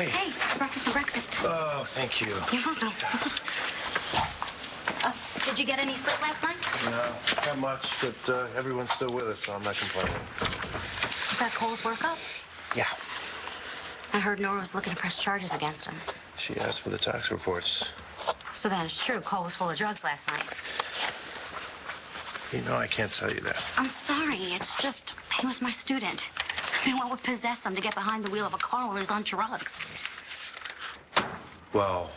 Hey. Hey, breakfast. Oh, thank you. You're welcome. Did you get any sleep last night? No, not much, but everyone's still with us, so I'm not complaining. Is that Cole's workup? Yeah. I heard Nora was looking to press charges against him. She asked for the tax reports. So that is true. Cole was full of drugs last night. You know I can't tell you that. I'm sorry. It's just, he was my student. I mean, what would possess him to get behind the wheel of a car while he was on drugs? Well,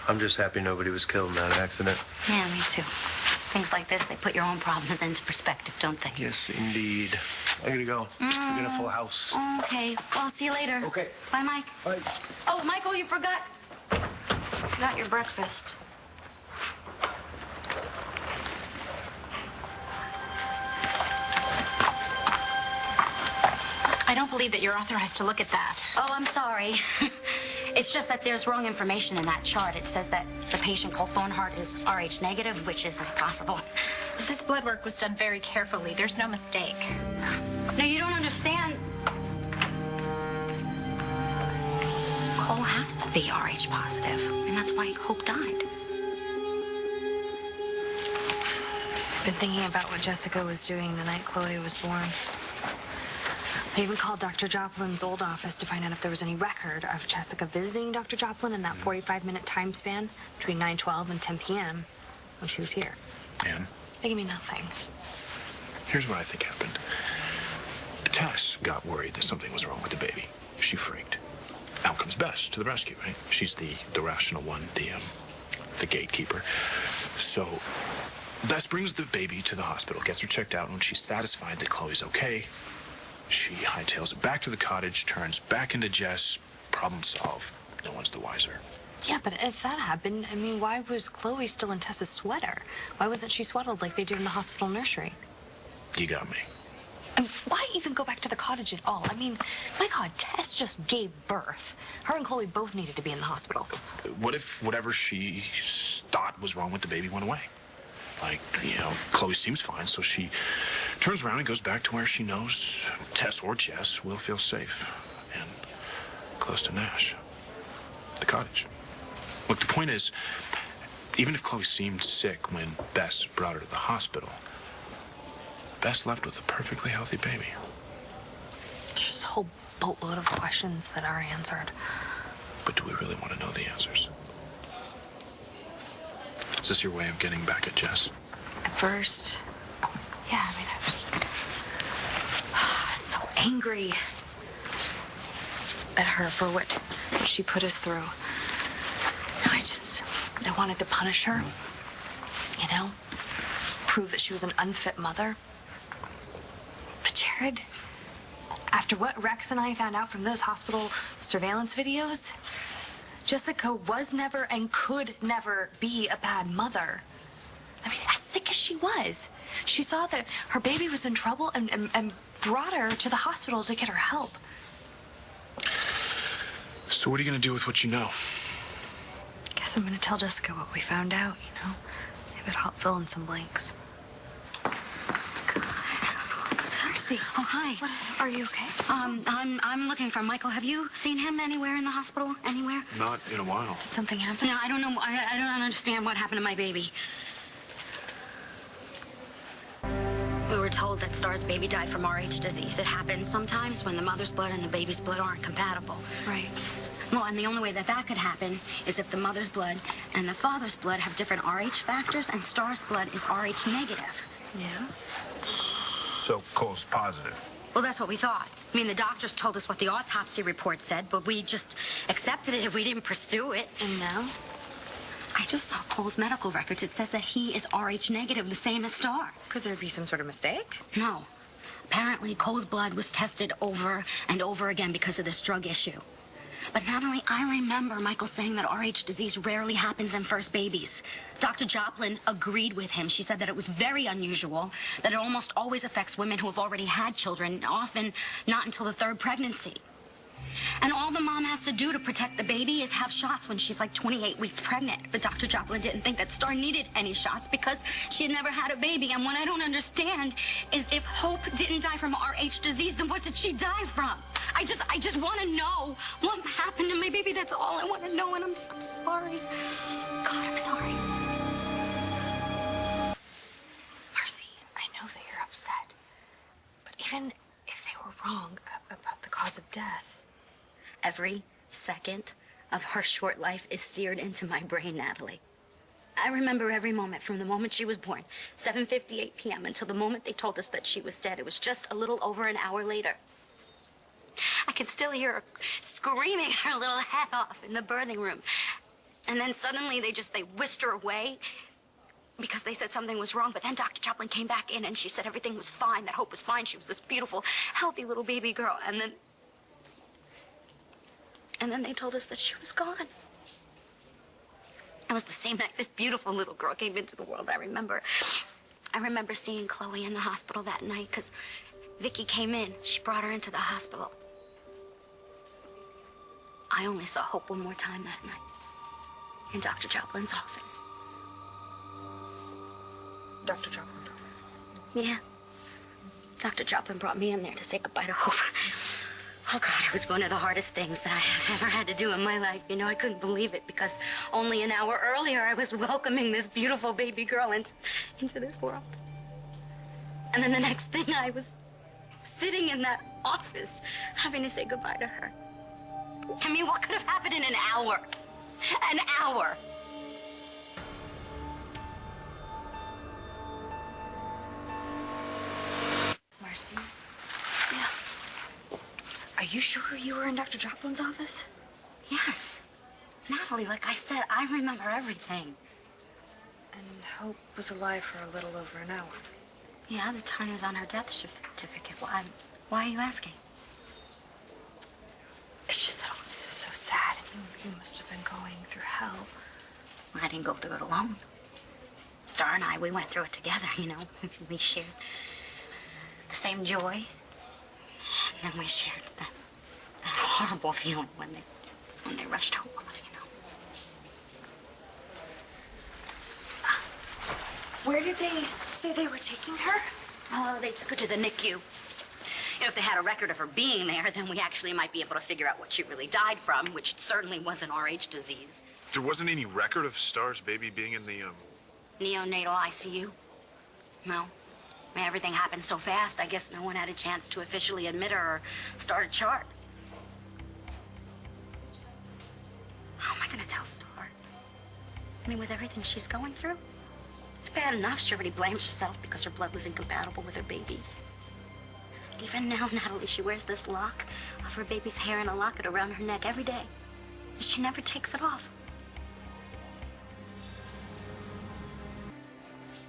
I'm just happy nobody was killed in that accident. Yeah, me too. Things like this, they put your own problems into perspective, don't they? Yes, indeed. I gotta go. We got a full house. Okay. Well, I'll see you later. Okay. Bye, Mike. Bye. Oh, Michael, you forgot your breakfast. I don't believe that you're authorized to look at that. Oh, I'm sorry. It's just that there's wrong information in that chart. It says that the patient, Cole Thornhart, is Rh negative, which is impossible. This blood work was done very carefully. There's no mistake. No, you don't understand. Cole has to be Rh positive, and that's why Hope died. I've been thinking about what Jessica was doing the night Chloe was born. I even called Dr. Joplin's old office to find out if there was any record of Jessica visiting Dr. Joplin in that 45-minute time span between 9:12 and 10 p.m. when she was here. And They gave me nothing. here's what I think happened. Tess got worried that something was wrong with the baby. She freaked. Out comes Bess to the rescue, right? She's the rational one, the gatekeeper. So Bess brings the baby to the hospital, gets her checked out, and when she's satisfied that Chloe's okay, she hightails it back to the cottage, turns back into Jess, problem solved. No one's the wiser. Yeah, but if that happened, I mean, why was Chloe still in Tess's sweater? Why wasn't she swaddled like they did in the hospital nursery? You got me. And why even go back to the cottage at all? I mean, my God, Tess just gave birth. Her and Chloe both needed to be in the hospital. What if whatever she thought was wrong with the baby went away? Like, Chloe seems fine, so she turns around and goes back to where she knows Tess or Jess will feel safe and close to Nash. The cottage. Look, the point is, even if Chloe seemed sick when Bess brought her to the hospital, Bess left with a perfectly healthy baby. There's just a whole boatload of questions that aren't answered. But do we really want to know the answers? Is this your way of getting back at Jess? At first, yeah, I mean, I was so angry at her for what she put us through. I wanted to punish her, prove that she was an unfit mother. But Jared, after what Rex and I found out from those hospital surveillance videos, Jessica was never and could never be a bad mother. I mean, as sick as she was, she saw that her baby was in trouble and brought her to the hospital to get her help. So what are you going to do with what you know? Guess I'm going to tell Jessica what we found out, Maybe it'll help fill in some blanks. Marcie. Oh, hi. Are you okay? I'm looking for Michael. Have you seen him anywhere in the hospital? Anywhere? Not in a while. Did something happen? No, I don't know. I don't understand what happened to my baby. We were told that Star's baby died from Rh disease. It happens sometimes when the mother's blood and the baby's blood aren't compatible. Right. Well, and the only way that could happen is if the mother's blood and the father's blood have different Rh factors, and Star's blood is Rh negative. Yeah? So Cole's positive. Well, that's what we thought. I mean, the doctors told us what the autopsy report said, but we just accepted it if we didn't pursue it. And now? I just saw Cole's medical records. It says that he is Rh negative, the same as Star. Could there be some sort of mistake? No. Apparently, Cole's blood was tested over and over again because of this drug issue. But Natalie, I remember Michael saying that Rh disease rarely happens in first babies. Dr. Joplin agreed with him. She said that it was very unusual, that it almost always affects women who have already had children, often not until the third pregnancy. And all the mom has to do to protect the baby is have shots when she's like 28 weeks pregnant. But Dr. Joplin didn't think that Star needed any shots because she had never had a baby. And what I don't understand is if Hope didn't die from Rh disease, then what did she die from? I just want to know what happened to my baby. That's all I want to know, and I'm so sorry. God, I'm sorry. Marcie, I know that you're upset, but even if they were wrong about the cause of death... Every second of her short life is seared into my brain, Natalie. I remember every moment from the moment she was born, 7:58 p.m., until the moment they told us that she was dead. It was just a little over an hour later. I could still hear her screaming her little head off in the birthing room. And then suddenly they whisked her away because they said something was wrong. But then Dr. Joplin came back in and she said everything was fine, that Hope was fine. She was this beautiful, healthy little baby girl. And then they told us that she was gone. It was the same night this beautiful little girl came into the world. I remember seeing Chloe in the hospital that night because Vicky came in. She brought her into the hospital. I only saw Hope one more time that night in Dr. Joplin's office. Dr. Joplin's office? Yeah. Dr. Joplin brought me in there to say goodbye to Hope. Oh, God, it was one of the hardest things that I have ever had to do in my life. You know, I couldn't believe it because only an hour earlier I was welcoming this beautiful baby girl into this world. And then the next thing I was sitting in that office having to say goodbye to her. I mean, what could have happened in an hour? An hour. Marcie? Yeah. Are you sure you were in Dr. Joplin's office? Yes. Natalie, like I said, I remember everything. And Hope was alive for a little over an hour. Yeah, the time is on her death certificate. Why are you asking? It's just that all of this is so sad, and you must have been going through hell. I didn't go through it alone. Star and I, we went through it together, you know. We shared the same joy. And then we shared that horrible feeling when they rushed Hope off, you know. Where did they say they were taking her? Oh, they took her to the NICU. You know, if they had a record of her being there, then we actually might be able to figure out what she really died from, which certainly wasn't RH disease. There wasn't any record of Star's baby being in the, Neonatal ICU? No. I mean, everything happened so fast, I guess no one had a chance to officially admit her or start a chart. How am I gonna tell Star? I mean, with everything she's going through? It's bad enough she already blames herself because her blood was incompatible with her baby's. Even now, Natalie, she wears this lock of her baby's hair in a locket around her neck every day. She never takes it off.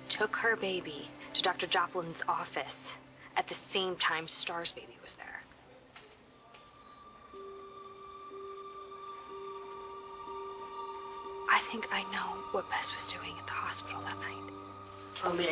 Took her baby to Dr. Joplin's office at the same time Star's baby was there. I think I know what Bess was doing at the hospital that night. Want me to